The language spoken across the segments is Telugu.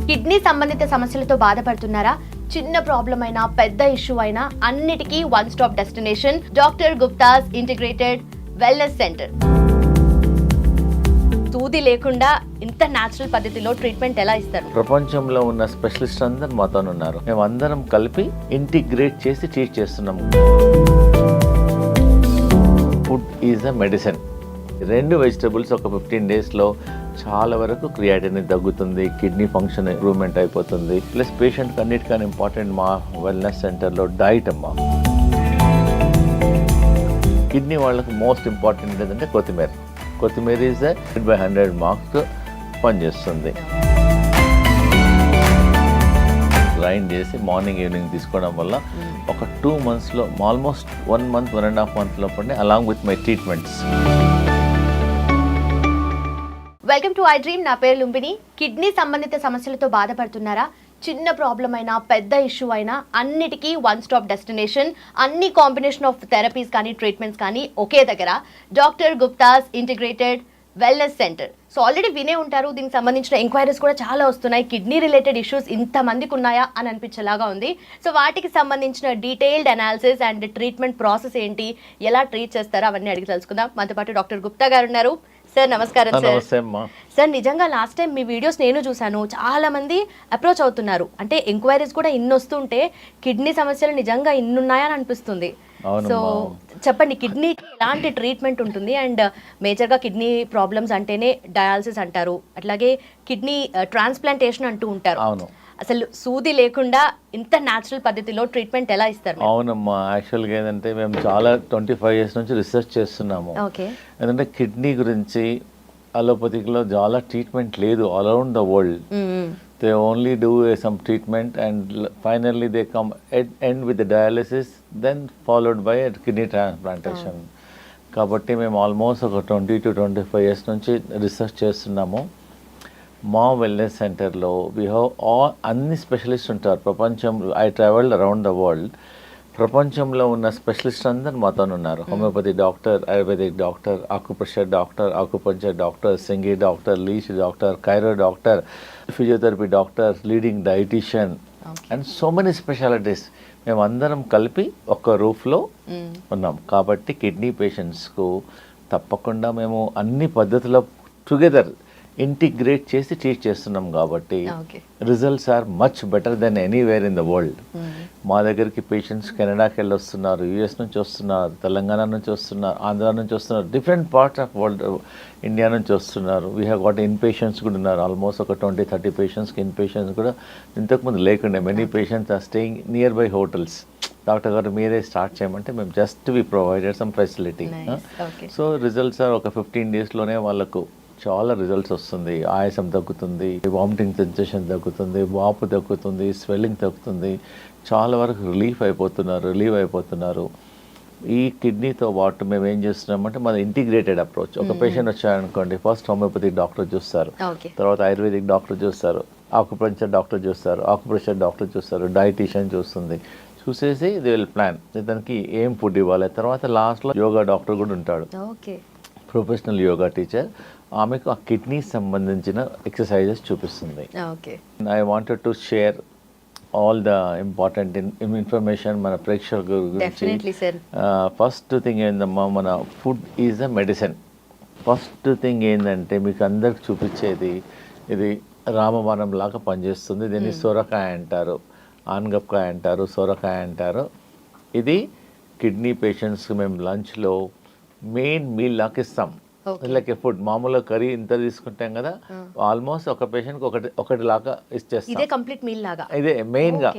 కిడ్నీ సంబంధిత సమస్యలతో బాధపడుతున్నారా? చిన్న ప్రాబ్లం అయినా పెద్ద ఇష్యూ అయినా అన్నిటికీ one stop destination doctor Gupta's integrated wellness centre. సూది లేకుండా ఇంత న్యాచురల్ పద్ధతిలో ట్రీట్మెంట్ ఎలా ఇస్తారు? ప్రపంచంలో ఉన్న స్పెషలిస్ట్ అందరు మాతో ఉన్నారు. మేము అందరం కలిపి ఇంటిగ్రేట్ చేసి ట్రీట్ చేస్తున్నాము. Food is a medicine. 2 vegetables ఒక 15 డేస్లో చాలా వరకు క్రియాటినిన్ తగ్గుతుంది, కిడ్నీ ఫంక్షన్ ఇంప్రూవ్మెంట్ అయిపోతుంది. ప్లస్ పేషెంట్కి అన్నిటికన్నా ఇంపార్టెంట్ మా వెల్నెస్ సెంటర్లో డైట్ అమ్మా. కిడ్నీ వాళ్ళకి మోస్ట్ ఇంపార్టెంట్ ఏంటంటే కొత్తిమీర. కొత్తిమీర ఈజ్ 100 మార్క్స్ పనిచేస్తుంది. గ్రైండ్ చేసి మార్నింగ్ ఈవినింగ్ తీసుకోవడం వల్ల ఒక 2 monthsలో ఆల్మోస్ట్ 1 month 1.5 month లోపలనే along with my treatments. Welcome to I dream. నా పేరు లుంబిని. కిడ్నీ సంబంధిత సమస్యలతో బాధపడుతున్నారా? చిన్న ప్రాబ్లం అయినా పెద్ద ఇష్యూ అయినా అన్నిటికీ వన్ స్టాప్ డెస్టినేషన్. అన్ని కాంబినేషన్ ఆఫ్ థెరపీస్ కానీ ట్రీట్మెంట్స్ కానీ ఒకే దగ్గర doctor Gupta's integrated wellness centre. So already వినే ఉంటారు, దీనికి సంబంధించిన ఎంక్వైరీస్ కూడా చాలా వస్తున్నాయి. కిడ్నీ రిలేటెడ్ ఇష్యూస్ ఇంతమందికి ఉన్నాయా అని అనిపించేలాగా ఉంది. సో వాటికి సంబంధించిన detailed analysis and treatment process ఏంటి, ఎలా ట్రీట్ చేస్తారో అవన్నీ అడిగి తెలుసుకుందాం. మనతో పాటు డాక్టర్ గుప్తా గారు ఉన్నారు. సార్ నమస్కారం. సార్ నిజంగా లాస్ట్ టైం మీ వీడియోస్ నేను చూశాను, చాలా మంది అప్రోచ్ అవుతున్నారు. అంటే ఎంక్వైరీస్ కూడా ఇన్ని వస్తుంటే కిడ్నీ సమస్యలు నిజంగా ఇన్నున్నాయని అనిపిస్తుంది. సో చెప్పండి, కిడ్నీ ఎలాంటి ట్రీట్మెంట్ ఉంటుంది? అండ్ మేజర్గా కిడ్నీ ప్రాబ్లమ్స్ అంటేనే డయాలసిస్ అంటారు, అట్లాగే కిడ్నీ ట్రాన్స్ప్లాంటేషన్ అంటూ ఉంటారు. అసలు సూది లేకుండా ఇంత న్యాచురల్ పద్ధతిలో ట్రీట్మెంట్ ఎలా ఇస్తారు? అవునమ్మా, యాక్చువల్గా ఏంటంటే మేము చాలా 25 years నుంచి రీసెర్చ్ చేస్తున్నాము. ఎందుకంటే కిడ్నీ గురించి అలోపతిక్లో చాలా ట్రీట్మెంట్ లేదు all around the world. They only do some treatment and finally they come end with dialysis, then followed by kidney transplantation. కాబట్టి మేము ఆల్మోస్ట్ ఒక 20 to 25 years నుంచి రీసెర్చ్ చేస్తున్నాము. మా వెల్నెస్ సెంటర్లో వీ హ్యావ్ అన్ని స్పెషలిస్ట్ ఉంటారు. I travelled around the world. ప్రపంచంలో ఉన్న స్పెషలిస్ట్ అందరు మాతో ఉన్నారు. Homeopathy doctor, ayurvedic doctor, acupressure doctor, acupuncture doctor, సింగి doctor, leech doctor, chiro doctor, physiotherapy doctor, leading dietitian and so many specialities. మేము అందరం కలిపి ఒక రూఫ్లో ఉన్నాం. కాబట్టి కిడ్నీ పేషెంట్స్కు తప్పకుండా మేము అన్ని పద్ధతుల్లో టుగెదర్ ఇంటిగ్రేట్ చేసి ట్రీట్ చేస్తున్నాం. కాబట్టి results are much better than anywhere in the world. మా దగ్గరికి పేషెంట్స్ కెనడాకి వెళ్ళి వస్తున్నారు, యుఎస్ నుంచి వస్తున్నారు, తెలంగాణ నుంచి వస్తున్నారు, ఆంధ్ర నుంచి వస్తున్నారు, different parts of world India నుంచి వస్తున్నారు. We have got in patients కూడా ఉన్నారు. ఆల్మోస్ట్ ఒక 20-30 పేషెంట్స్కి ఇన్ పేషెంట్స్ కూడా ఇంతకుముందు లేకుండే. Many patients are staying near by hotels. Doctor గారు మీరే స్టార్ట్ చేయమంటే మేము just we provided some facility. So results are ఒక 15 daysలోనే వాళ్ళకు చాలా రిజల్ట్స్ వస్తుంది. ఆయాసం తగ్గుతుంది, వామిటింగ్ సెన్సేషన్ తగ్గుతుంది, వాపు తగ్గుతుంది, స్వెల్లింగ్ తగ్గుతుంది. చాలా వరకు రిలీవ్ అయిపోతున్నారు. ఈ కిడ్నీతో పాటు మేము ఏం చేస్తున్నామంటే మన ఇంటిగ్రేటెడ్ అప్రోచ్. ఒక పేషెంట్ వచ్చారనుకోండి, ఫస్ట్ హోమియోపతి డాక్టర్ చూస్తారు, తర్వాత ఆయుర్వేదిక్ డాక్టర్ చూస్తారు, ఆకుపంచర్ డాక్టర్ చూస్తారు, ఆకుప్రెషర్ డాక్టర్ చూస్తారు, డైటీషియన్ చూస్తుంది. చూసేసి దే విల్ ప్లాన్ దానికి ఏం ఫుడ్ ఇవ్వాలి. తర్వాత లాస్ట్లో యోగా డాక్టర్ కూడా ఉంటాడు, ప్రొఫెషనల్ యోగా టీచర్. ఆమెకు ఆ కిడ్నీ సంబంధించిన ఎక్సర్సైజెస్ చూపిస్తుంది. I wanted to share all the important information మన ప్రేక్షకుల గురించి. ఫస్ట్ థింగ్ ఏందమ్మా, మన food is a medicine. First thing ఏంటంటే మీకు అందరికి చూపించేది, ఇది రామబాణం లాగా పనిచేస్తుంది. దీన్ని సొరకాయ అంటారు, ఆనగపకాయ అంటారు, సొరకాయ అంటారు. ఇది కిడ్నీ పేషెంట్స్కి మేము లంచ్లో మెయిన్ మీల్ లాగా ఇస్తాం. లైక్ ఫుడ్ మామూలుగా కర్రీ ఇంత తీసుకుంటాం కదా, ఆల్మోస్ట్ ఒక పేషెంట్కి ఒకటి లాగా ఇచ్చేస్తాం. ఇదే మెయిన్గా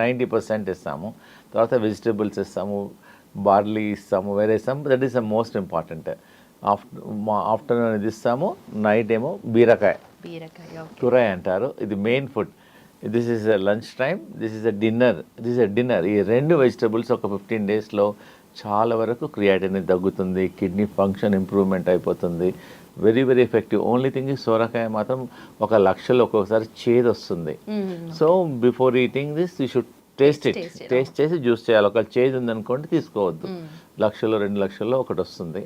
90% ఇస్తాము. తర్వాత వెజిటేబుల్స్ ఇస్తాము, బార్లీ ఇస్తాము, వేరే ఇస్తాము. That is the most important. Afternoon ఇది ఇస్తాము, నైట్ ఏమో బీరకాయ కూరాయ అంటారు. ఇది main food. This is a lunch time, this is a dinner. ఈ 2 వెజిటేబుల్స్ ఒక 15 daysలో చాలా వరకు క్రియాటినిన్ తగ్గుతుంది, కిడ్నీ ఫంక్షన్ ఇంప్రూవ్మెంట్ అయిపోతుంది. Very very effective. Only thing ఈ సొరకాయ మాత్రం 1 లక్షలో ఒక్కొక్కసారి చేదు వస్తుంది. So before eating this you should taste చేసి జ్యూస్ చేయాలి. ఒక చేంజ్ ఉందనుకోండి తీసుకోవద్దు. లక్షలు 2 లక్షల్లో ఒకటి వస్తుంది.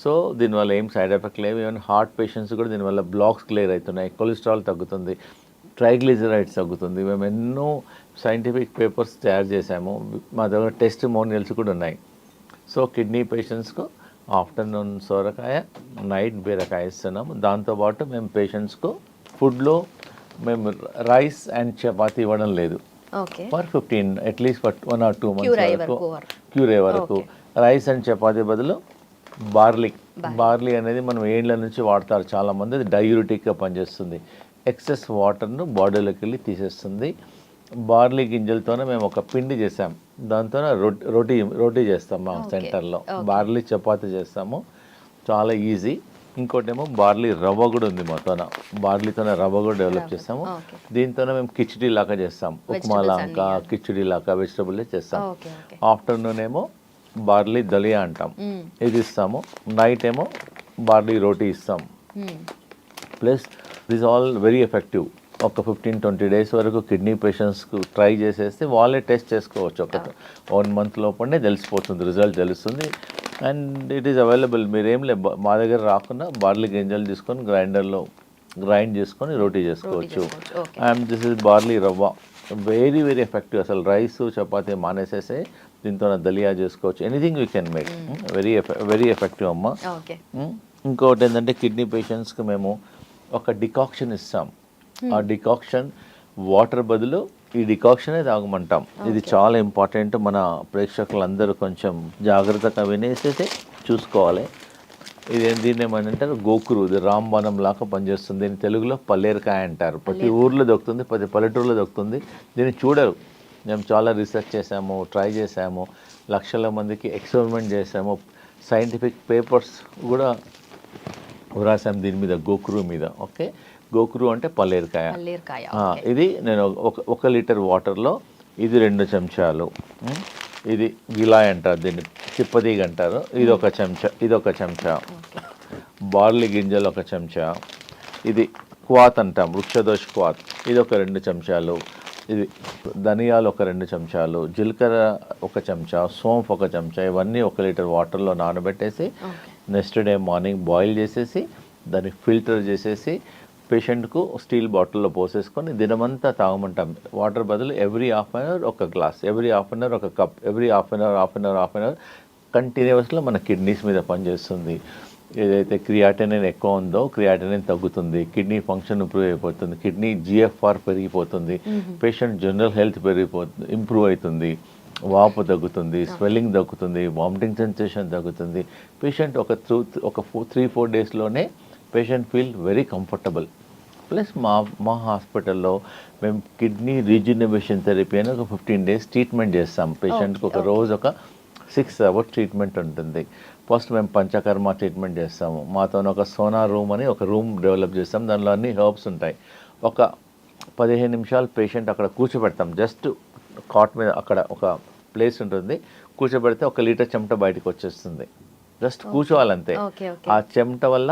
సో దీనివల్ల ఏం సైడ్ ఎఫెక్ట్ లేవు. ఈవెన్ హార్ట్ పేషెంట్స్ కూడా దీనివల్ల బ్లాక్స్ క్లియర్ అవుతున్నాయి, కొలెస్ట్రాల్ తగ్గుతుంది, ట్రైగ్లిజరైడ్స్ తగ్గుతుంది. మేము ఎన్నో సైంటిఫిక్ పేపర్స్ తయారు చేసాము, మా దగ్గర టెస్టిమోనియల్స్ కూడా ఉన్నాయి. సో కిడ్నీ పేషెంట్స్కు ఆఫ్టర్నూన్ సోరకాయ, నైట్ బీరకాయ ఇస్తున్నాము. దాంతోపాటు మేము పేషెంట్స్కు ఫుడ్లో మేము రైస్ అండ్ చపాతీ ఇవ్వడం లేదు. For 15 at least for 1 or 2 months cure అయ్యే వరకు రైస్ అండ్ చపాతీ బదులు బార్లీ అనేది మనం ఏండ్ల నుంచి వాడతారు చాలామంది. అది డయూరిటిక్గా పనిచేస్తుంది, ఎక్సెస్ వాటర్ను బాడీలోకి వెళ్ళి తీసేస్తుంది. బార్లీ గింజలతోనే మేము ఒక పిండి చేసాం, దాంతో రోటీ చేస్తాం మా సెంటర్లో. బార్లీ చపాతీ చేస్తాము, చాలా ఈజీ. ఇంకోటేమో బార్లీ రవ్వ కూడా ఉంది మాతోన, బార్లీతోనే రవ్వ కూడా డెవలప్ చేస్తాము. దీంతోనే మేము కిచిడీ లాగా చేస్తాం, ఉప్మా లాగా కిచిడీ లాగా వెజిటబుల్ చేస్తాం. ఆఫ్టర్నూన్ ఏమో బార్లీ దలియా అంటాం, ఇది ఇస్తాము. నైట్ ఏమో బార్లీ రోటీ ఇస్తాం. Plus this all very effective. ఒక 15-20 days వరకు కిడ్నీ పేషెంట్స్కు ట్రై చేసేస్తే వాళ్ళే టెస్ట్ చేసుకోవచ్చు. ఒక 1 month లోపలనే తెలిసిపోతుంది, రిజల్ట్ తెలుస్తుంది. And it is available. మీరేం మా దగ్గర రాకుండా బార్లీ గింజలు తీసుకొని గ్రైండర్లో గ్రైండ్ చేసుకొని రోటీ చేసుకోవచ్చు. అండ్ దిస్ ఇస్ బార్లీ రవ్వ, వెరీ వెరీ ఎఫెక్టివ్. అసలు రైస్ చపాతీ మానేసేసే దీంతో దలియా చేసుకోవచ్చు. Anything you can make. Very effective అమ్మ. ఇంకోటి ఏంటంటే కిడ్నీ పేషెంట్స్కి మేము ఒక డికాక్షన్ ఇస్తాం. ఆ డికాక్షన్ వాటర్ బదులు ఈ డికాక్షనే తాగమంటాం. ఇది చాలా ఇంపార్టెంట్. మన ప్రేక్షకులందరూ కొంచెం జాగ్రత్తగా వినేసేసి చూసుకోవాలి. దీన్ని ఏమని అంటారు, గోకురు. ఇది రాంబాణం లాగా పనిచేస్తుంది. దీన్ని తెలుగులో పల్లేరుకాయ అంటారు. ప్రతి ఊర్లో దొరుకుతుంది, ప్రతి పల్లెటూరులో దొరుకుతుంది. దీన్ని చూడరు. మేము చాలా రీసెర్చ్ చేసాము, ట్రై చేసాము, లక్షల మందికి ఎక్స్పెరిమెంట్ చేసాము, సైంటిఫిక్ పేపర్స్ కూడా రాసాము దీని మీద, గోకురు మీద. ఓకే, గోకురు అంటే పల్లేరుకాయ. ఇది నేను 1 లీటర్ వాటర్లో ఇది 2 చెంచాలు, ఇది గిలాయ్ అంటారు, దీన్ని చిప్పతీగ అంటారు, ఇది 1 చెంచా, ఇది 1 చెంచా. బార్లీ గింజలు 1 చెంచా, ఇది క్వాత్ అంటాం, వృక్షదోష క్వాత్, ఇది 2 చెంచాలు. ఇది ధనియాలు 2 చెంచాలు, జీలకర్ర 1 చెంచా, సోంఫ్ 1 చెంచా. ఇవన్నీ 1 లీటర్ వాటర్లో నానబెట్టేసి నెక్స్ట్ డే మార్నింగ్ బాయిల్ చేసేసి దాన్ని ఫిల్టర్ చేసేసి పేషెంట్కు స్టీల్ బాటిల్లో పోసేసుకొని దినమంతా తాగమంటాం. వాటర్ బదులు every half an hour 1 glass, every half an hour 1 cup, every half an hour కంటిన్యూస్లో మన కిడ్నీస్ మీద పనిచేస్తుంది. ఏదైతే క్రియాటినిన్ ఎక్కువ ఉందో క్రియాటినిన్ తగ్గుతుంది, కిడ్నీ ఫంక్షన్ ఇంప్రూవ్ అయిపోతుంది, కిడ్నీ GFR పెరిగిపోతుంది, పేషెంట్ జనరల్ హెల్త్ ఇంప్రూవ్ అవుతుంది, వాపు తగ్గుతుంది, స్వెల్లింగ్ తగ్గుతుంది, వామిటింగ్ సెన్సేషన్ తగ్గుతుంది. పేషెంట్ ఒక 3-4 డేస్లోనే patient feel very comfortable. Plus మా హాస్పిటల్లో మేము కిడ్నీ రీజనరేషన్ థెరపీ అని ఒక 15 days ట్రీట్మెంట్ చేస్తాం. పేషెంట్కి ఒక రోజు ఒక 6 hours ట్రీట్మెంట్ ఉంటుంది. ఫస్ట్ మేము పంచకర్మ ట్రీట్మెంట్ చేస్తాము. మాతో ఒక సోనా రూమ్ అని ఒక రూమ్ డెవలప్ చేస్తాం. దానిలో అన్ని హెర్బ్స్ ఉంటాయి. ఒక 15 నిమిషాలు పేషెంట్ అక్కడ కూర్చోబెడతాం. జస్ట్ కాట్ మీద అక్కడ ఒక ప్లేస్ ఉంటుంది, కూర్చోబెడితే 1 లీటర్ చెమట బయటకు వచ్చేస్తుంది. జస్ట్ కూర్చోవాలంతే. ఆ చెమట వల్ల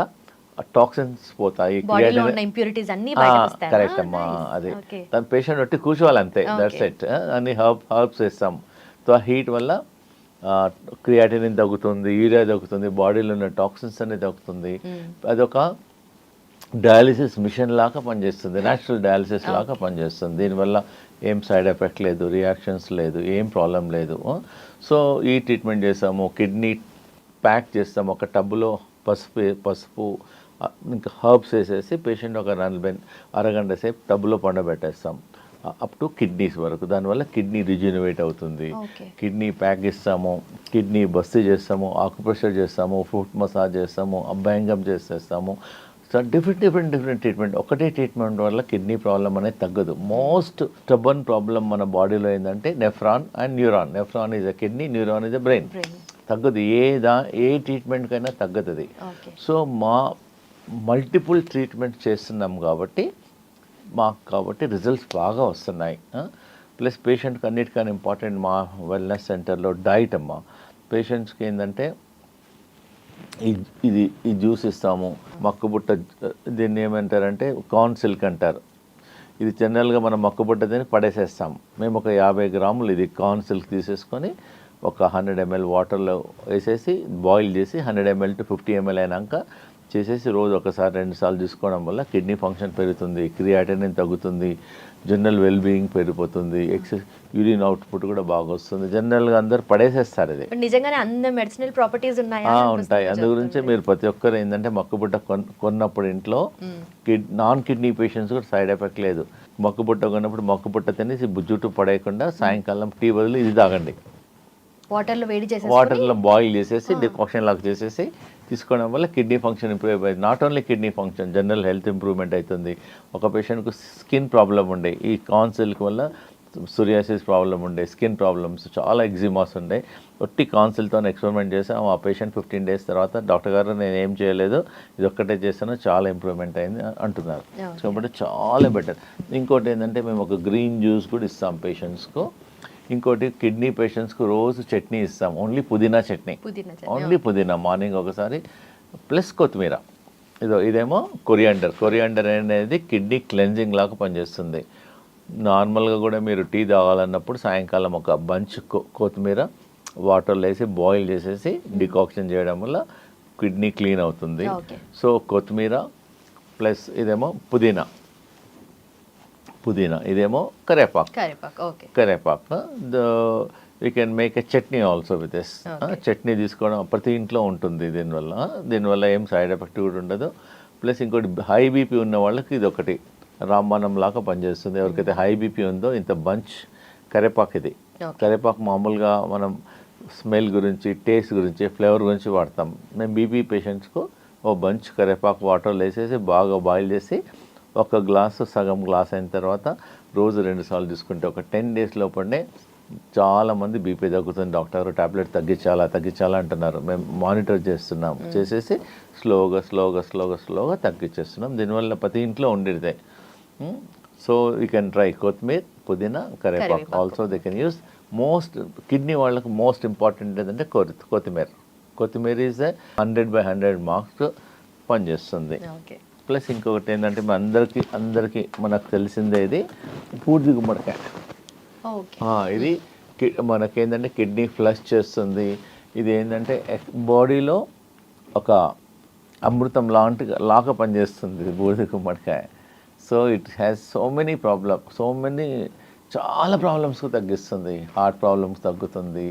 టాక్సిన్స్ పోతాయి, కరెక్ట్ అమ్మా. అది దాని పేషెంట్ బట్టి కూర్చోవాలంతే, దట్స్ ఇట్. అన్ని హర్బ్స్ వేస్తాం. సో ఆ హీట్ వల్ల క్రియాటినిన్ తగ్గుతుంది, యూరియా తగ్గుతుంది, బాడీలో ఉన్న టాక్సిన్స్ అన్ని తగ్గుతుంది. అదొక డయాలిసిస్ మిషన్ లాగా పనిచేస్తుంది, న్యాచురల్ డయాలిసిస్ లాగా పనిచేస్తుంది. దీనివల్ల ఏం సైడ్ ఎఫెక్ట్ లేదు, రియాక్షన్స్ లేదు, ఏం ప్రాబ్లం లేదు. సో ఈ ట్రీట్మెంట్ చేస్తాము. కిడ్నీ ప్యాక్ చేస్తాము. ఒక టబ్లో పసుపు ఇంకా హర్బ్స్ వేసేసి పేషెంట్ ఒక 40 అరగంట సేపు టబ్లో పండబెట్టేస్తాం, అప్ టు కిడ్నీస్ వరకు. దానివల్ల కిడ్నీ రిజ్యూనివేట్ అవుతుంది. కిడ్నీ ప్యాక్ ఇస్తాము, కిడ్నీ బస్తీ చేస్తాము, ఆకుప్రెషర్ చేస్తాము, ఫుట్ మసాజ్ చేస్తాము, అభ్యంగం చేసేస్తాము. So different treatment. ఒకటే ట్రీట్మెంట్ వల్ల కిడ్నీ ప్రాబ్లం అనేది తగ్గదు. మోస్ట్ స్టబన్ ప్రాబ్లం మన బాడీలో ఏంటంటే nephron and neuron. Nephron is a kidney, neuron is a brain. తగ్గదు, ఏ ట్రీట్మెంట్కైనా తగ్గదు. సో మా మల్టిపుల్ ట్రీట్మెంట్ చేస్తున్నాం కాబట్టి రిజల్ట్స్ బాగా వస్తున్నాయి. ప్లస్ పేషెంట్కి అన్నిటికన్నా ఇంపార్టెంట్ మా వెల్నెస్ సెంటర్లో డైట్ అమ్మ. పేషెంట్స్కి ఏంటంటే ఈ జ్యూస్ ఇస్తాము, మక్కుబుట్ట, దీన్ని ఏమంటారంటే కార్న్ సిల్క్ అంటారు. ఇది జనరల్గా మనం మొక్కబుట్ట తిని పడేసేస్తాం. మేము ఒక 50 గ్రాములు ఇది కార్న్ సిల్క్ తీసేసుకొని ఒక 100 ml వాటర్లో వేసేసి బాయిల్ చేసి 100 ml to 50 ml అయినాక చేసేసి రోజు ఒకసారి 2 సార్లు తీసుకోవడం వల్ల కిడ్నీ ఫంక్షన్ పెరుగుతుంది, క్రియాటినిన్ తగ్గుతుంది, జనరల్ వెల్బీయింగ్ పెరిగిపోతుంది, యూరిన్ అవుట్పుట్ కూడా బాగా వస్తుంది. జనరల్గా అందరు పడేసేస్తారు ఇది. నిజంగానే అన్ని మెడిసినల్ ప్రాపర్టీస్ ఉన్నాయా? ఉంటాయి. అందు గురించి మీరు ప్రతి ఒక్కరు ఏంటంటే మొక్కబుట్ట కొన్నప్పుడు ఇంట్లో నాన్ కిడ్నీ పేషెంట్స్ కూడా సైడ్ ఎఫెక్ట్ లేదు. మొక్కబుట్ట కొన్నప్పుడు మొక్కబుట్ట తినేసి జుట్టు పడేయకుండా సాయంకాలం టీ బదులు ఇది తాగండి. వాటర్లో బాయిల్ చేసేసి డికాక్షన్ లాగా చేసేసి తీసుకోవడం వల్ల కిడ్నీ ఫంక్షన్ ఇంప్రూవ్ అవుతుంది. Not only kidney function, general health improvement అవుతుంది. ఒక పేషెంట్కు స్కిన్ ప్రాబ్లం ఉండే, ఈ కార్న్ సిల్క్ వల్ల సోరియాసిస్ ప్రాబ్లం ఉండే, స్కిన్ ప్రాబ్లమ్స్, చాలా ఎగ్జిమాస్ ఉండే, ఒట్టి కాన్సిల్తో ఎక్స్పెరిమెంట్ చేసాం. ఆ పేషెంట్ 15 days తర్వాత డాక్టర్ గారు నేను ఏం చేయలేదు, ఇది ఒక్కటే చేస్తాను, చాలా ఇంప్రూవ్మెంట్ అయింది అంటున్నారు. కాబట్టి చాలా బెటర్. ఇంకోటి ఏంటంటే మేము ఒక గ్రీన్ జ్యూస్ కూడా ఇస్తాం పేషెంట్స్కు. ఇంకోటి కిడ్నీ పేషెంట్స్కు రోజు చట్నీ ఇస్తాం, ఓన్లీ పుదీనా చట్నీ, ఓన్లీ పుదీనా మార్నింగ్ ఒకసారి, ప్లస్ కొత్తిమీర. ఇదేమో కొరియాండర్ అనేది కిడ్నీ క్లెన్జింగ్ లాగా పనిచేస్తుంది. నార్మల్గా కూడా మీరు టీ తాగాలన్నప్పుడు సాయంకాలం ఒక బంచ్ కొత్తిమీర వాటర్లో వేసి బాయిల్ చేసేసి డికాక్షన్ చేయడం వల్ల కిడ్నీ క్లీన్ అవుతుంది. సో కొత్తిమీర ప్లస్ ఇదేమో పుదీనా, ఇదేమో కరేపాకు. You can make a chutney also with this. Chutney తీసుకోవడం ప్రతి ఇంట్లో ఉంటుంది. దీనివల్ల ఏం సైడ్ ఎఫెక్ట్ కూడా ఉండదు. ప్లస్ ఇంకోటి హై బీపీ ఉన్న వాళ్ళకి ఇది ఒకటి రామబాణం లాగా పనిచేస్తుంది. ఎవరికైతే హై బీపీ ఉందో ఇంత బంచ్ కరేపాకు, ఇది కరేపాకు మామూలుగా మనం స్మెల్ గురించి, టేస్ట్ గురించి, ఫ్లేవర్ గురించి వాడతాం. మేము బీపీ పేషెంట్స్కు ఓ బంచ్ కరేపాకు వాటర్లో వేసేసి బాగా బాయిల్ చేసి ఒక గ్లాసు సగం గ్లాస్ అయిన తర్వాత రోజు 2 సార్లు తీసుకుంటే ఒక 10 days లోపలనే చాలామంది బీపీ తగ్గుతుంది. డాక్టర్ టాబ్లెట్ తగ్గించాలా అంటున్నారు. మేము మానిటర్ చేస్తున్నాం, చేసేసి స్లోగా తగ్గించేస్తున్నాం. దీనివల్ల ప్రతి ఇంట్లో ఉండేదే. సో యూ కెన్ ట్రై కొత్తిమీర, పుదీనా, కరేపాకు. Also they can use. Kidney వాళ్ళకు మోస్ట్ ఇంపార్టెంట్ ఏంటంటే కొత్తిమీర ఈజ్ 100/100 మార్క్స్ పనిచేస్తుంది. ప్లస్ ఇంకొకటి ఏంటంటే అందరికీ మనకు తెలిసిందే, ఇది బూడిద గుమ్మడికాయ. ఇది మనకేంటంటే కిడ్నీ ఫ్లష్ చేస్తుంది. ఇది ఏంటంటే బాడీలో ఒక అమృతం లాగా పనిచేస్తుంది బూడిద గుమ్మడికాయ. సో ఇట్ హ్యాస్ చాలా ప్రాబ్లమ్స్కు తగ్గిస్తుంది. హార్ట్ ప్రాబ్లమ్స్ తగ్గుతుంది,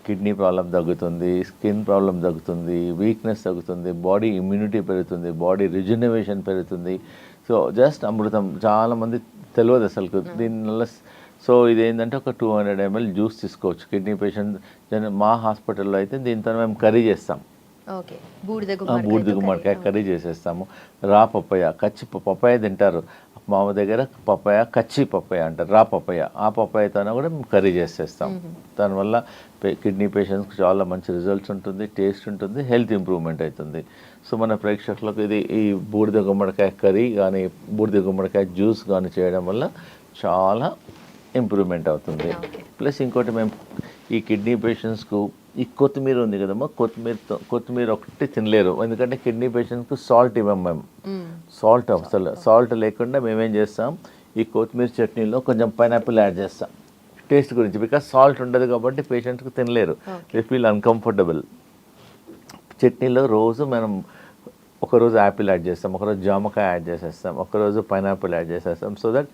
కిడ్నీ ప్రాబ్లం తగ్గుతుంది, స్కిన్ ప్రాబ్లం తగ్గుతుంది, వీక్నెస్ తగ్గుతుంది, బాడీ ఇమ్యూనిటీ పెరుగుతుంది, బాడీ రిజనరేషన్ పెరుగుతుంది. సో జస్ట్ అమృతం. చాలామంది తెలియదు అసలు దీనివల్ల. సో ఇదేంటంటే ఒక 200 ml జ్యూస్ తీసుకోవచ్చు కిడ్నీ పేషెంట్. మా హాస్పిటల్లో అయితే దీంతో మేము కర్రీ చేస్తాం. బూడిద గుమ్మడికాయ కర్రీ చేసేస్తాము. రా పప్పాయ, పప్పాయ తింటారు మా దగ్గర. కచ్చి పప్పాయ అంటారు, రా పప్పాయ. ఆ పప్పాయతోనే కూడా మేము కర్రీ చేసేస్తాం. దానివల్ల కిడ్నీ పేషెంట్స్కి చాలా మంచి రిజల్ట్స్ ఉంటుంది, టేస్ట్ ఉంటుంది, హెల్త్ ఇంప్రూవ్మెంట్ అవుతుంది. సో మన ప్రేక్షకులకు ఈ బూడిద గుమ్మడికాయ కర్రీ కానీ బూడిద గుమ్మడికాయ జ్యూస్ కానీ చేయడం వల్ల చాలా ఇంప్రూవ్మెంట్ అవుతుంది. ప్లస్ ఇంకోటి మేము ఈ కిడ్నీ పేషెంట్స్కు ఈ కొత్తిమీర ఉంది కదమ్మా, కొత్తిమీర ఒకటి తినలేరు. ఎందుకంటే కిడ్నీ పేషెంట్స్కు సాల్ట్ ఇవ్వం మేము. సాల్ట్ లేకుండా మేమేం చేస్తాం, ఈ కొత్తిమీర చట్నీలో కొంచెం పైనాపిల్ యాడ్ చేస్తాం టేస్ట్ గురించి. బికాస్ సాల్ట్ ఉండదు కాబట్టి పేషెంట్స్కి తినలేరు, దే ఫీల్ అన్కంఫర్టబుల్. చట్నీలో రోజు మనం ఒకరోజు యాపిల్ యాడ్ చేస్తాం, ఒకరోజు జామకాయ యాడ్ చేసేస్తాం, ఒకరోజు పైనాపిల్ యాడ్ చేసేస్తాం. So that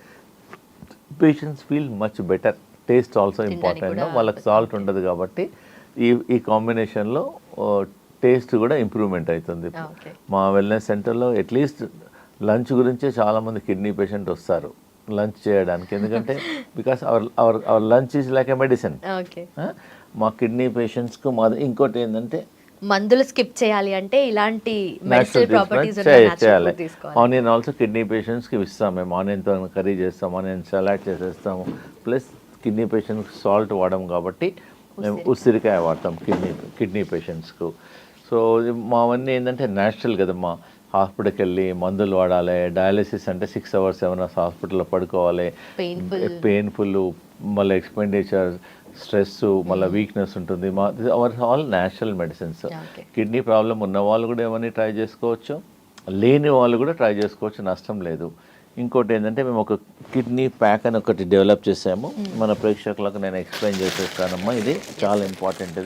patients feel much better. Taste also important. వాళ్ళకి సాల్ట్ ఉండదు కాబట్టి ఈ కాంబినేషన్లో టేస్ట్ కూడా ఇంప్రూవ్మెంట్ అవుతుంది. మా వెల్నెస్ సెంటర్లో అట్లీస్ట్ లంచ్ గురించే చాలామంది కిడ్నీ పేషెంట్ వస్తారు లంచ్ చేయడానికి. ఎందుకంటే because our lunch is like a medicine. మా కిడ్నీ పేషెంట్స్కు ఇంకోటి ఏంటంటే మందులు స్కిప్ చేయాలి అంటే ఇలాంటి చేయాలి. ఆనియన్ ఆల్సో కిడ్నీ పేషెంట్స్కి ఇస్తాం మేము. ఆనియన్తో కర్రీ చేస్తాం, ఆనియన్ సలాడ్ చేసేస్తాము. ప్లస్ కిడ్నీ పేషెంట్స్కి సాల్ట్ వాడము కాబట్టి మేము ఉసిరికాయ వాడతాం కిడ్నీ పేషెంట్స్కు. సో మావన్నీ ఏంటంటే న్యాచురల్ కదమ్మా. హాస్పిటల్కి వెళ్ళి మందులు వాడాలి, డయాలసిస్ అంటే 6 hours 7 hours హాస్పిటల్లో పడుకోవాలి, పెయిన్ఫుల్, మళ్ళీ ఎక్స్పెండిచర్, స్ట్రెస్, మళ్ళీ వీక్నెస్ ఉంటుంది. Our all natural medicines. Kidney problem ఉన్న వాళ్ళు కూడా ఏమని ట్రై చేసుకోవచ్చు, లేని వాళ్ళు కూడా ట్రై చేసుకోవచ్చు, నష్టం లేదు. ఇంకోటి ఏంటంటే మేము ఒక కిడ్నీ ప్యాక్ అని ఒకటి డెవలప్ చేసాము. మన ప్రేక్షకులకు నేను ఎక్స్ప్లెయిన్ చేసేస్తానమ్మా. ఇది చాలా ఇంపార్టెంట్.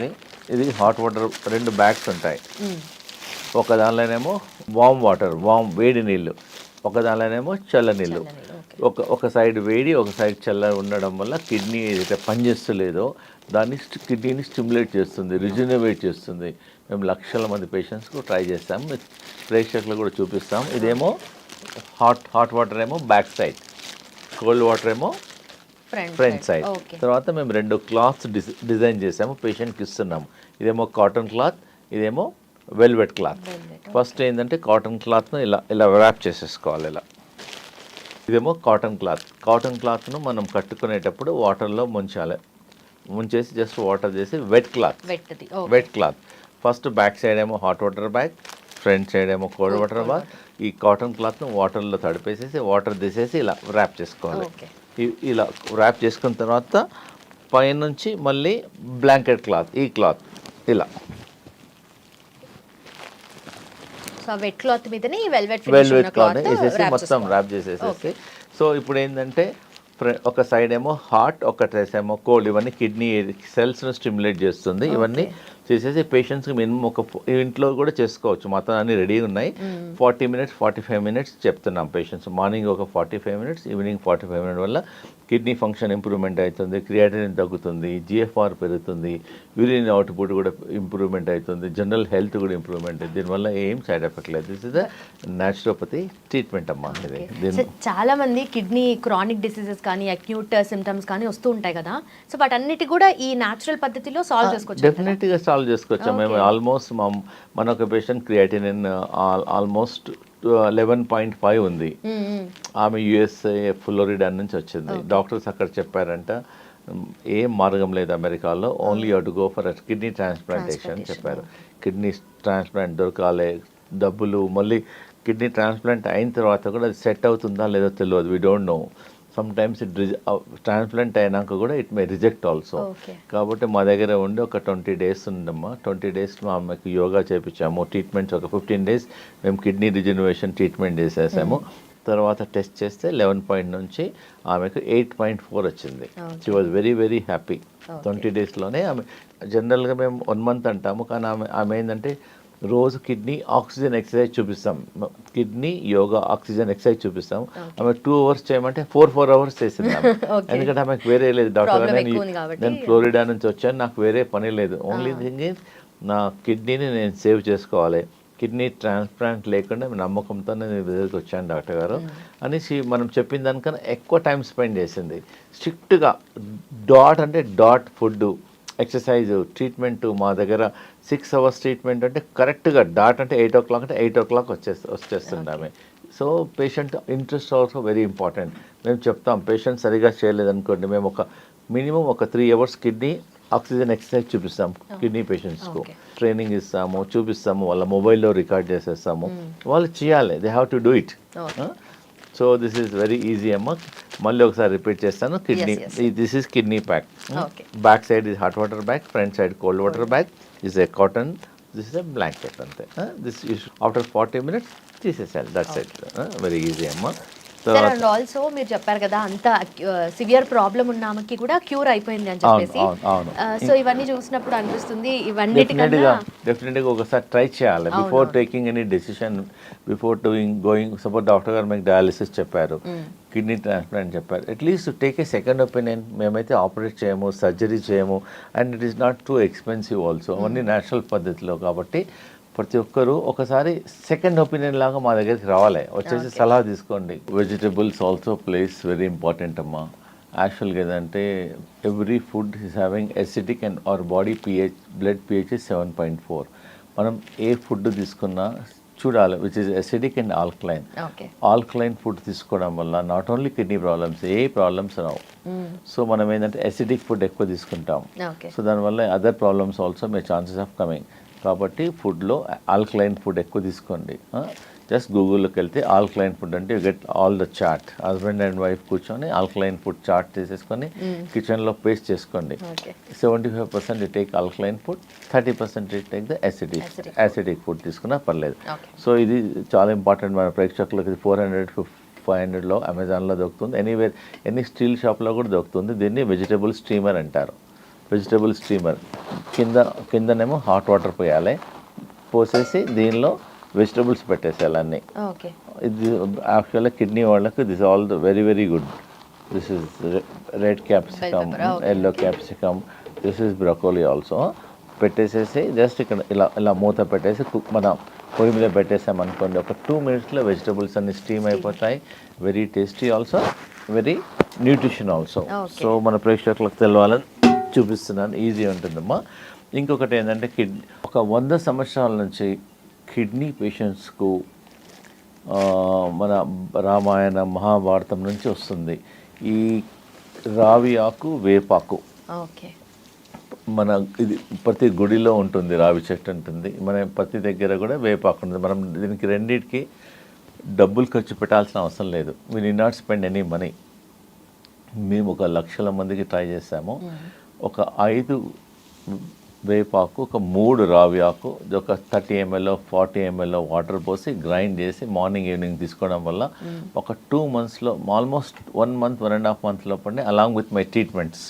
ఇది హాట్ వాటర్ 2 బ్యాగ్స్ ఉంటాయి. ఒక దానిలోనేమో వామ్ వేడి నీళ్ళు, ఒక దానిలోనేమో చల్ల నీళ్ళు. ఒక సైడ్ వేడి, ఒక సైడ్ చల్ల ఉండడం వల్ల కిడ్నీ ఏదైతే పనిచేస్తలేదో దాన్ని కిడ్నీని స్టిమ్యులేట్ చేస్తుంది, రిజ్యూనవేట్ చేస్తుంది. మేము లక్షల మంది పేషెంట్స్కు ట్రై చేస్తాం, ప్రేక్షకులు కూడా చూపిస్తాం. ఇదేమో హాట్ వాటర్ ఏమో బ్యాక్ సైడ్, కోల్డ్ వాటర్ ఏమో ఫ్రంట్ సైడ్. తర్వాత మేము 2 క్లాత్స్ డిజైన్ చేసాము, పేషెంట్కి ఇస్తున్నాము. ఇదేమో కాటన్ క్లాత్, ఇదేమో వెల్వెట్ క్లాత్. ఫస్ట్ ఏంటంటే కాటన్ క్లాత్ను ఇలా ర్యాప్ చేసేసుకోవాలి ఇలా. ఇదేమో కాటన్ క్లాత్ను మనం కట్టుకునేటప్పుడు వాటర్లో ముంచేసి జస్ట్ వాటర్ చేసి wet cloth. First back side ఏమో hot water bag, front side ఏమో కోల్డ్ వాటర్ బ్యాగ్. ఈ కాటన్ క్లాత్ను వాటర్లో తడిపేసేసి వాటర్ తీసేసి ఇలా ర్యాప్ చేసుకోవాలి. ఇలా ర్యాప్ చేసుకున్న తర్వాత పైనుంచి మళ్ళీ బ్లాంకెట్ క్లాత్, ఈ క్లాత్ ఇలా వెట్ క్లాత్ మీదనే వెల్వెట్ క్లాత్ వేసేసి మొత్తం ర్యాప్ చేసేసేసి. సో ఇప్పుడు ఏంటంటే ఒక సైడ్ ఏమో హాట్, ఒక సైడ్ ఏమో కోల్డ్. ఇవన్నీ కిడ్నీ సెల్స్ను స్టిమ్యులేట్ చేస్తుంది. ఇవన్నీ చేసేసి పేషెంట్స్కి మినిమం ఇంట్లో కూడా చేసుకోవచ్చు. మొత్తం అన్ని రెడీగా ఉన్నాయి. 40 minutes 45 minutes చెప్తున్నాం పేషెంట్స్. మార్నింగ్ ఒక 45 minutes, ఈవినింగ్ 45 minutes వల్ల కిడ్నీ ఫంక్షన్ ఇంప్రూవ్మెంట్ అవుతుంది, క్రియాటినిన్ తగ్గుతుంది, GFR పెరుగుతుంది, యూరిన్ అవుట్పుట్ కూడా ఇంప్రూవ్మెంట్ అవుతుంది, జనరల్ హెల్త్ కూడా ఇంప్రూవ్మెంట్ అవుతుంది. దీనివల్ల ఏం సైడ్ ఎఫెక్ట్ లేదు. This is the naturopathy treatment అమ్మా. చాలా మంది కిడ్నీ క్రానిక్ డిసీజెస్ కానీ అక్యూట్ సిమ్టమ్స్ కానీ వస్తూ ఉంటాయి కదా, సో వాటన్నిటి కూడా ఈ న్యాచురల్ పద్ధతిలో సాల్వ్ చేసుకోవచ్చు. డెఫినెట్గా సాల్వ్ చేసుకోవచ్చు. మేము ఆల్మోస్ట్ మన ఒక పేషెంట్ క్రియాటినిన్ ఆల్మోస్ట్ 11.5 ఉంది. ఆమె USA ఫ్లోరిడా నుంచి వచ్చింది. డాక్టర్స్ అక్కడ చెప్పారంట ఏం మార్గం లేదు అమెరికాలో, only you to go for kidney transplantation చెప్పారు. కిడ్నీ ట్రాన్స్ప్లాంట్ దొరకాలి, డబ్బులు, మళ్ళీ కిడ్నీ ట్రాన్స్ప్లాంట్ అయిన తర్వాత కూడా అది సెట్ అవుతుందా లేదో తెలియదు. We don't know. Some times transplant అయినాక కూడా ఇట్ మే రిజెక్ట్ ఆల్సో. కాబట్టి మా దగ్గర ఉండి ఒక 20 days ఉందమ్మా. 20 days ఆమెకు యోగా చేయించాము, ట్రీట్మెంట్స్ ఒక 15 days మేము కిడ్నీ రిజనరేషన్ ట్రీట్మెంట్ చేసేసాము. తర్వాత టెస్ట్ చేస్తే 11 నుంచి ఆమెకు 8.4 వచ్చింది. She was very very happy. 20 daysలోనే ఆమె. జనరల్గా మేము 1 month అంటాము, కానీ ఆమె ఏంటంటే రోజు కిడ్నీ ఆక్సిజన్ ఎక్సర్సైజ్ చూపిస్తాం, కిడ్నీ యోగా ఆక్సిజన్ ఎక్సర్సైజ్ చూపిస్తాం. ఆమె 2 hours చేయమంటే 4 hours చేసింది. ఎందుకంటే ఆమెకు వేరే లేదు. డాక్టర్ నేను ఫ్లోరిడా నుంచి వచ్చాను, నాకు వేరే పని లేదు. ఓన్లీ థింగ్ ఈజ్ నా కిడ్నీని నేను సేవ్ చేసుకోవాలి, కిడ్నీ ట్రాన్స్ప్లాంట్ లేకుండా నమ్మకంతో నేను దగ్గరికి వచ్చాను డాక్టర్ గారు అనేసి మనం చెప్పిన దానికన్నా ఎక్కువ టైం స్పెండ్ చేసింది. స్ట్రిక్ట్గా డాట్ ఫుడ్, ఎక్సర్సైజ్, ట్రీట్మెంట్ మా దగ్గర 6 hours ట్రీట్మెంట్ అంటే కరెక్ట్గా డాట్ అంటే 8 o'clock అంటే 8 o'clock వచ్చేస్తుంది ఆమె. So patient interest also very important. మేము చెప్తాం పేషెంట్ సరిగా చేయలేదనుకోండి, మేము ఒక మినిమం ఒక 3 hours కిడ్నీ ఆక్సిజన్ ఎక్సర్సైజ్ చూపిస్తాం కిడ్నీ పేషెంట్స్కు. ట్రైనింగ్ ఇస్తాము, చూపిస్తాము, వాళ్ళ మొబైల్లో రికార్డ్ చేసేస్తాము. వాళ్ళు చేయాలి, they have to do it. So this is very easy అమ్మ. మళ్ళీ ఒకసారి రిపీట్ చేస్తాను. Kidney, this is kidney pack. Back side is hot water bag, front side cold water bag, is a cotton, this is a blanket అంతే. దిస్ ఆఫ్టర్ 40 minutes తీసేసాలి. That's it. వెరీ ఈజీ అమ్మ. సార్ అండ్ ఆల్సో మీరు చెప్పారు కదా అంత సివియర్ ప్రాబ్లం ఉన్న ఆమెకి కూడా క్యూర్ అయిపోయింది అని చెప్పేసి, సో ఇవన్నీ చూసినప్పుడు అనిపిస్తుంది డెఫినెట్గా ఒకసారి ట్రై చేయాలి before taking any decision, before going. Suppose doctor గారు మీకు డయాలిసిస్ చెప్పారు, కిడ్నీ ట్రాన్స్ప్లాంట్ చెప్పారు, at least take a second opinion. మేమైతే ఆపరేట్ చేయము, సర్జరీ చేయము, and it is not too expensive also. అవన్నీ నేచురల్ పద్ధతిలో. కాబట్టి ప్రతి ఒక్కరూ ఒకసారి సెకండ్ ఒపీనియన్ లాగా మా దగ్గరికి రావాలి, వచ్చేసి సలహా తీసుకోండి. Vegetables also place very important అమ్మా. యాక్చువల్గా ఏదంటే every food is having acidic and our body blood pH is 7.4. మనం ఏ ఫుడ్ తీసుకున్నా చూడాలి which is acidic and alkaline. Alkaline food తీసుకోవడం వల్ల not only kidney problems, A problems Rao. So మనం ఏంటంటే ఎసిడిక్ ఫుడ్ ఎక్కువ తీసుకుంటాం, సో దానివల్ల other problems also may chances of coming. కాబట్టి ఫుడ్లో ఆల్కలైన్ ఫుడ్ ఎక్కువ తీసుకోండి. జస్ట్ గూగుల్లోకి వెళ్తే ఆల్కలైన్ ఫుడ్ అంటే you get all the chart. Husband and wife కూర్చొని ఆల్కలైన్ ఫుడ్ చార్ట్ తీసేసుకొని కిచెన్లో పేస్ట్ చేసుకోండి. 75% you take alkaline food, 30% you take the acidic food తీసుకున్నా పర్లేదు. సో ఇది చాలా ఇంపార్టెంట్ మన ప్రేక్షకులకు. 400 500లో అమెజాన్లో దొరుకుతుంది, ఎనీవేర్ ఎనీ స్టీల్ షాప్లో కూడా దొరుకుతుంది. దీన్ని వెజిటబుల్ స్టీమర్ అంటారు. వెజిటబుల్ స్టీమర్ కిందనేమో హాట్ వాటర్ పోయాలి, పోసేసి దీనిలో వెజిటబుల్స్ పెట్టేసేయాలి అన్నీ. ఓకే. ఇది యాక్చువల్గా కిడ్నీ వాళ్ళకు this all the very very good. This is red capsicum, yellow capsicum, this is broccoli also. పెట్టేసేసి జస్ట్ ఇక్కడ ఇలా మూత పెట్టేసి మన పొయ్యి మీద పెట్టేసామనుకోండి, ఒక 2 minutesలో వెజిటబుల్స్ అన్ని స్టీమ్ అయిపోతాయి. Very tasty also, very nutrition also. So మన ప్రేక్షకులకు తెలవాలని చూపిస్తున్నాను, ఈజీ ఉంటుందమ్మా. ఇంకొకటి ఏంటంటే ఒక 100 సంవత్సరాల నుంచి కిడ్నీ పేషెంట్స్కు మన రామాయణ మహాభారతం నుంచి వస్తుంది ఈ రావి ఆకు, వేపాకు. ఓకే. మన ఇది ప్రతి గుడిలో ఉంటుంది, రావి చెట్టు ఉంటుంది, మన ప్రతి దగ్గర కూడా వేపాకు ఉంటుంది. మనం దీనికి రెండింటికి డబ్బులు ఖర్చు పెట్టాల్సిన అవసరం లేదు. We need not spend any money. మేము 1 లక్షల మందికి ట్రై చేసాము. ఒక 5 వేపాకు, ఒక 3 రావి ఆకు, ఒక 30 ml 40 ml వాటర్ పోసి గ్రైండ్ చేసి మార్నింగ్ ఈవినింగ్ తీసుకోవడం వల్ల ఒక 2 monthsలో ఆల్మోస్ట్ 1 month 1.5 month లోపలనే అలాంగ్ విత్ మై ట్రీట్మెంట్స్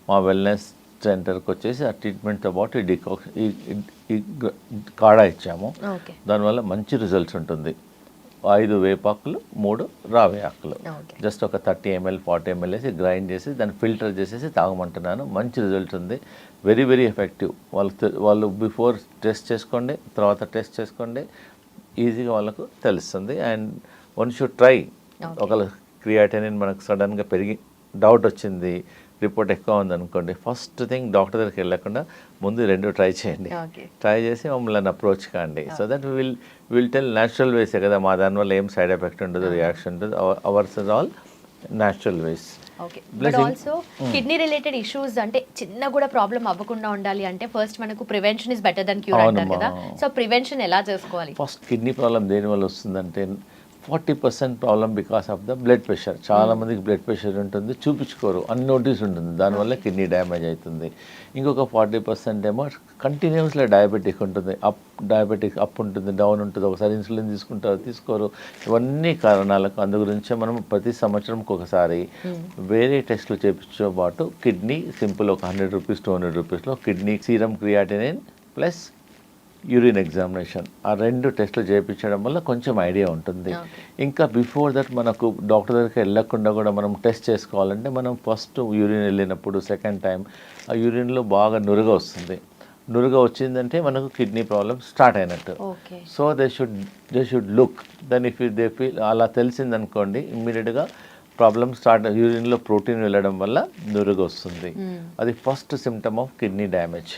మా వెల్నెస్ సెంటర్కి వచ్చేసి ఆ ట్రీట్మెంట్తో పాటు ఈ కాడా ఇచ్చాము. దానివల్ల మంచి రిజల్ట్స్ ఉంటుంది. 5 వేపాకులు, 3 రావి ఆకులు, జస్ట్ ఒక 30 ml 40 ml వేసి గ్రైండ్ చేసి దాన్ని ఫిల్టర్ చేసేసి తాగమంటున్నాను. మంచి రిజల్ట్ ఉంది, వెరీ వెరీ ఎఫెక్టివ్. వాళ్ళు బిఫోర్ టెస్ట్ చేసుకోండి, తర్వాత టెస్ట్ చేసుకోండి, ఈజీగా వాళ్ళకు తెలుస్తుంది. And one should try. ఒకవేళ క్రియాటినిన్ మనకు సడన్గా పెరిగి డౌట్ వచ్చింది, రిపోర్ట్ ఎక్కువ ఉందనుకోండి, ఫస్ట్ థింగ్ డాక్టర్ దగ్గరికి వెళ్ళకుండా ముందు 2 ట్రై చేయండి. ట్రై చేసి మమ్మల్ని అప్రోచ్ కాండి. So that will tell natural వేసే కదా, మా దానివల్ల ఏం సైడ్ ఎఫెక్ట్ ఉండదు, రియాక్షన్ ఉంటుంది. Ours is all natural ways. Okay. But also kidney related issues అంటే చిన్న కూడా ప్రాబ్లం అవ్వకుండా ఉండాలి అంటే ఫస్ట్ మనకు prevention is better than cure అంటారు కదా. సో ప్రివెన్షన్ ఎలా చేసుకోవాలి? ఫస్ట్ కిడ్నీ ప్రాబ్లం దేనివల్ల వస్తుందంటే 40% problem because of the blood pressure. చాలా మందికి బ్లడ్ ప్రెషర్ ఉంటుంది, చూపించుకోరు, అన్నోటీస్ ఉంటుంది, దానివల్ల కిడ్నీ డ్యామేజ్ అవుతుంది. ఇంకొక 40% ఏమో కంటిన్యూస్లో డయాబెటిక్ ఉంటుంది, డయాబెటిక్ అప్ ఉంటుంది, డౌన్ ఉంటుంది, ఒకసారి ఇన్సులిన్ తీసుకుంటారు, తీసుకోరు. ఇవన్నీ కారణాలకు అందు గురించే మనం ప్రతి సంవత్సరంకి ఒకసారి వేరే టెస్టులు చేయించే పాటు కిడ్నీ సింపుల్ ఒక 100 రూపీస్ 200 రూపీస్లో kidney serum creatinine plus urine examination, ఆ 2 టెస్టులు చేయించడం వల్ల కొంచెం ఐడియా ఉంటుంది. ఇంకా బిఫోర్ దట్ మనకు డాక్టర్ దగ్గరికి వెళ్ళకుండా కూడా మనం టెస్ట్ చేసుకోవాలంటే మనం ఫస్ట్ యూరిన్ వెళ్ళినప్పుడు సెకండ్ టైం ఆ యూరిన్లో బాగా నురుగ వస్తుంది. నురుగ వచ్చిందంటే మనకు కిడ్నీ ప్రాబ్లమ్ స్టార్ట్ అయినట్టు. So they should look then if they feel అలా తెలిసిందనుకోండి, ఇమ్మీడియట్గా ప్రాబ్లమ్ స్టార్ట్. యూరిన్లో ప్రోటీన్ వెళ్ళడం వల్ల నురుగు వస్తుంది. అది first symptom of kidney damage.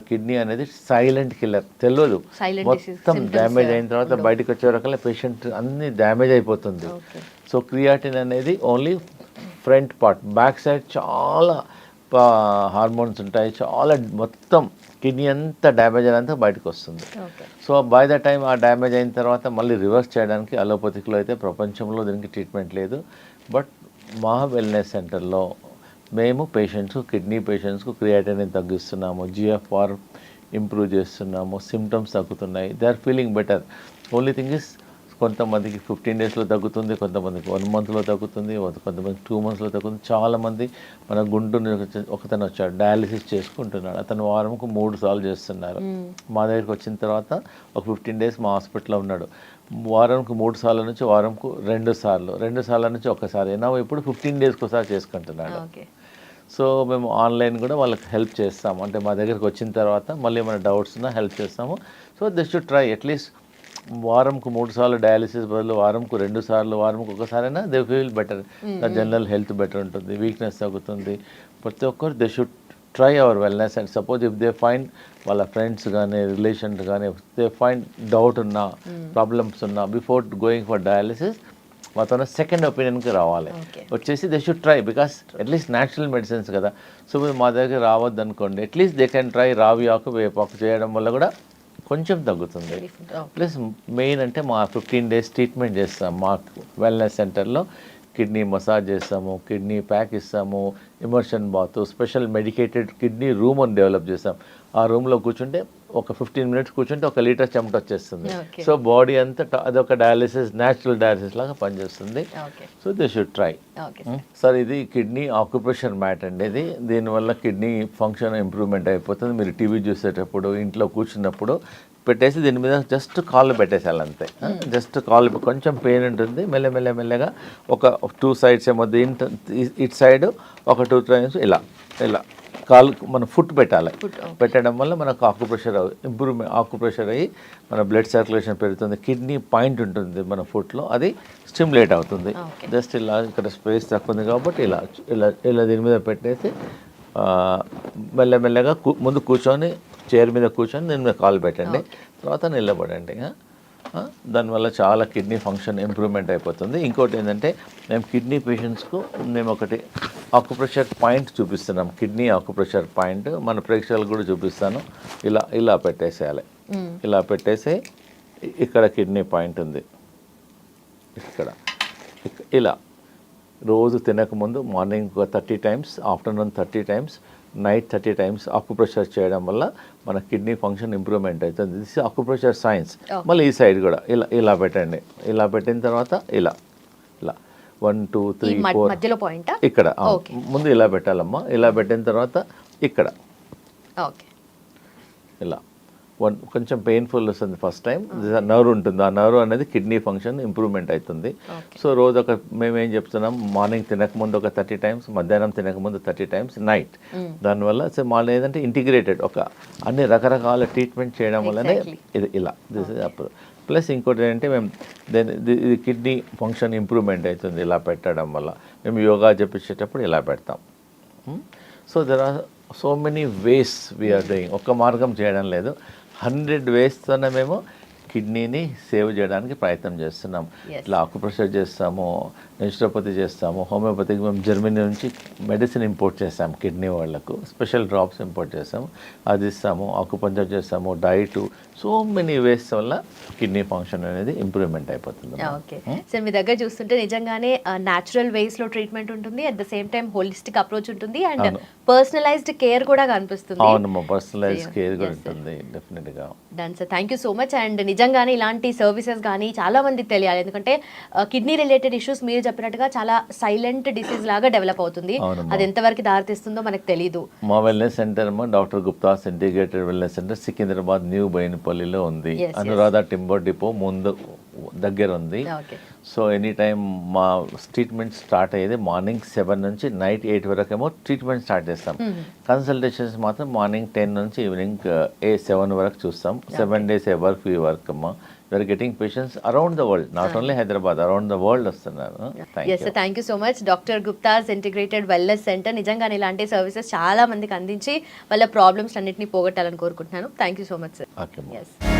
Kidney అనేది సైలెంట్ కిల్లర్, తెలియదు. మొత్తం డ్యామేజ్ అయిన తర్వాత బయటకు వచ్చే రకాల పేషెంట్ అన్ని డ్యామేజ్ అయిపోతుంది. సో క్రియాటిన్ అనేది only front part, back side చాలా హార్మోన్స్ ఉంటాయి, చాలా మొత్తం కిడ్నీ అంతా డ్యామేజ్ అయినంత బయటకు వస్తుంది. సో బై ద టైం ఆ డ్యామేజ్ అయిన తర్వాత మళ్ళీ రివర్స్ చేయడానికి అలోపతిక్లో అయితే ప్రపంచంలో దీనికి ట్రీట్మెంట్ లేదు. బట్ మా వెల్నెస్ సెంటర్లో మేము పేషెంట్స్కు, కిడ్నీ పేషెంట్స్కు క్రియాటినిన్ తగ్గిస్తున్నాము, GFR ఇంప్రూవ్ చేస్తున్నాము, సిమ్టమ్స్ తగ్గుతున్నాయి, they are feeling better. Only thing is కొంతమందికి 15 daysలో తగ్గుతుంది, కొంతమందికి 1 monthలో తగ్గుతుంది, కొంతమంది 2 monthsలో తగ్గుతుంది. చాలామంది మన గుంటూరు ఒకతను వచ్చాడు, డయాలిసిస్ చేసుకుంటున్నాడు, అతను వారంకు 3 సార్లు చేస్తున్నారు. మా దగ్గరికి వచ్చిన తర్వాత ఒక 15 days మా హాస్పిటల్లో ఉన్నాడు. వారంకు 3 సార్ల నుంచి వారంకు 2 సార్లు, 2 సార్ల నుంచి ఒకసారి, నా ఇప్పుడు 15 daysకి ఒకసారి చేసుకుంటున్నాడు. సో మేము ఆన్లైన్ కూడా వాళ్ళకి హెల్ప్ చేస్తాము. అంటే మా దగ్గరికి వచ్చిన తర్వాత మళ్ళీ ఏమైనా డౌట్స్ ఉన్నా హెల్ప్ చేస్తాము. So they should try at least వారంకు 3 సార్లు డయాలిసిస్ బదులు వారంకు 2 సార్లు, వారంకు ఒకసారైనా they feel better. The general health better ఉంటుంది, వీక్నెస్ తగ్గుతుంది. ప్రతి ఒక్కరు they should try our wellness. And suppose if they find వాళ్ళ ఫ్రెండ్స్ కానీ రిలేషన్స్ కానీ దే ఫైండ్ డౌట్ ఉన్నా, ప్రాబ్లమ్స్ ఉన్నా, బిఫోర్ గోయింగ్ ఫర్ డయాలిసిస్ మాతో సెకండ్ ఒపీనియన్కి రావాలి. వచ్చేసి they should try, because at least natural medicines కదా. సో మా దగ్గర రావద్దు అనుకోండి, అట్లీస్ట్ దే కెన్ ట్రై రావి ఆకు, వేపాకు చేయడం వల్ల కూడా కొంచెం తగ్గుతుంది. ప్లస్ మెయిన్ అంటే మా 15 days ట్రీట్మెంట్ చేస్తాం మా వెల్నెస్ సెంటర్లో. కిడ్నీ మసాజ్ చేస్తాము, కిడ్నీ ప్యాక్ ఇస్తాము, immersion bath, special medicated kidney room అని డెవలప్ చేస్తాం. ఆ రూమ్లో కూర్చుంటే ఒక 15 మినిట్స్ కూర్చుంటే 1 లీటర్ చెమట వచ్చేస్తుంది. Okay. సో బాడీ అంతా అదొక డయాలిసిస్, న్యాచురల్ డయాలిసిస్ లాగా పనిచేస్తుంది. Okay so they should try. Okay sir ఇది కిడ్నీ ఆక్యుప్రెషర్ మ్యాట్ అండి. ఇది దీనివల్ల కిడ్నీ ఫంక్షన్ ఇంప్రూవ్మెంట్ అయిపోతుంది. మీరు టీవీ చూసేటప్పుడు, ఇంట్లో కూర్చున్నప్పుడు పెట్టేసి దీని మీద జస్ట్ కాళ్ళు పెట్టేసేయాలి అంతే. జస్ట్ కాళ్ళు, కొంచెం పెయిన్ ఉంటుంది, మెల్లగా ఒక 2 సైడ్స్ ఏమో ఇటు సైడ్ ఒక 2 టైమ్స్ ఇలా కాలు మన ఫుట్ పెట్టాలి. పెట్టడం వల్ల మనకు ఆక్యుప్రెషర్ ఆక్యుప్రెషర్ అయ్యి మన బ్లడ్ సర్క్యులేషన్ పెరుగుతుంది. కిడ్నీ పాయింట్ ఉంటుంది మన ఫుట్లో, అది స్టిమ్యులేట్ అవుతుంది. జస్ట్ ఇలా ఇక్కడ స్పేస్ తక్కువ ఉంది కాబట్టి ఇలా దీని మీద పెట్టేసి మెల్లగా ముందు కూర్చొని, చైర్ మీద కూర్చొని దీని మీద కాలు పెట్టండి, తర్వాత నిలబడండి. దానివల్ల చాలా కిడ్నీ ఫంక్షన్ ఇంప్రూవ్మెంట్ అయిపోతుంది. ఇంకోటి ఏంటంటే మేము కిడ్నీ పేషెంట్స్కు మేము ఒకటి ఆక్యుప్రెషర్ పాయింట్ చూపిస్తున్నాం. కిడ్నీ ఆక్యుప్రెషర్ పాయింట్ మన ప్రేక్షకులకు కూడా చూపిస్తాను. ఇలా పెట్టేసేయాలి. ఇలా పెట్టేసి ఇక్కడ కిడ్నీ పాయింట్ ఉంది, ఇక్కడ ఇలా రోజు తినకముందు morning 30 times, afternoon 30 times, night 30 times acupressure చేయడం వల్ల మన కిడ్నీ ఫంక్షన్ ఇంప్రూవ్మెంట్ అవుతుంది. This acupressure science. మళ్ళీ ఈ సైడ్ కూడా ఇలా పెట్టండి. ఇలా పెట్టిన తర్వాత ఇలా 1 2 3 4 మధ్యలో పాయింట్ ఇక్కడ ముందు ఇలా పెట్టాలమ్మా. ఇలా పెట్టిన తర్వాత ఇక్కడ ఇలా కొంచెం పెయిన్ఫుల్ వస్తుంది ఫస్ట్ టైం. నర్వ్ ఉంటుంది, ఆ నర్వ్ అనేది కిడ్నీ ఫంక్షన్ ఇంప్రూవ్మెంట్ అవుతుంది. సో రోజు మేమేం చెప్తున్నాం, మార్నింగ్ తినకముందు ఒక 30 టైమ్స్, మధ్యాహ్నం తినకముందు 30 టైమ్స్, నైట్. దానివల్ల మళ్ళీ ఏంటంటే ఇంటిగ్రేటెడ్ అన్ని రకరకాల ట్రీట్మెంట్ చేయడం వల్లనే ఇది ఇలా దిస్ ఇస్ అప్. ప్లస్ ఇంకోటి ఏంటంటే ఇది కిడ్నీ ఫంక్షన్ ఇంప్రూవ్మెంట్ అవుతుంది ఇలా పెట్టడం వల్ల. మేము యోగా చెప్పించేటప్పుడు ఇలా పెడతాం. So there are so many ways we're doing. ఒక్క మార్గం చేయడం లేదు, 100 వేస్తోనే మేము కిడ్నీని సేవ్ చేయడానికి ప్రయత్నం చేస్తున్నాం. ఇట్లా ఆక్యుప్రెషర్ చేస్తాము, నేచురోపతి చేస్తాము, హోమియోపతికి మేము జర్మనీ నుంచి మెడిసిన్ ఇంపోర్ట్ చేస్తాం. కిడ్నీ వాళ్ళకు స్పెషల్ డ్రాప్స్ ఇంపోర్ట్ చేస్తాము, అది ఇస్తాము. ఆక్యుపంచర్ చేస్తాము, డైట్, సో మెనీ వేస్ వల్ల కిడ్నీ ఫంక్షన్ అనేది ఇంప్రూవ్మెంట్ అయిపోతుంది. ఓకే సార్, మీ దగ్గర చూస్తుంటే నిజంగానే న్యాచురల్ వేస్లో ట్రీట్మెంట్ ఉంటుంది, at the same time holistic approach ఉంటుంది, అండ్ పర్సనలైజ్డ్ కేర్ కూడా కనిపిస్తుంది. అవునమ్మా, పర్సనలైజ్డ్ కేర్ కూడా ఉంటుంది డెఫినెట్గా. Done sir, thank you so much. And నిజంగానే ఇలాంటి సర్వీసెస్ కానీ చాలా మందికి తెలియాలి, ఎందుకంటే కిడ్నీ రిలేటెడ్ ఇష్యూస్ మీరు చెప్పినట్టుగా చాలా సైలెంట్ డిసీజ్ లాగా డెవలప్ అవుతుంది. అది ఎంతవరకు దారితీస్తుందో మనకు తెలియదు. మా wellness center doctor Gupta's integrated wellness center Secunderabad new బోయినపల్లిలో ఉంది. అనురాధ టింబర్ డిపో ముందు దగ్గర ఉంది. సో ఎనీ టైం మా ట్రీట్మెంట్ స్టార్ట్ అయ్యేది మార్నింగ్ 7 నుంచి నైట్ 8 వరకు ఏమో ట్రీట్మెంట్ స్టార్ట్ చేస్తాం. కన్సల్టేషన్స్ మాత్రం మార్నింగ్ 10 నుంచి ఈవినింగ్ 7 వరకు చూస్తాం. 7 days ఏ వర్క్ అమ్మా. We are getting patients around the world, not only Hyderabad, around the world వస్తున్నారు. Thank you so much doctor Gupta's integrated wellness centre. నిజంగా ఇలాంటి సర్వీసెస్ చాలా మందికి అందించి వాళ్ళ ప్రాబ్లమ్స్ అన్నింటినీ పోగొట్టాలని కోరుకుంటున్నాను. Thank you so much sir. Okay.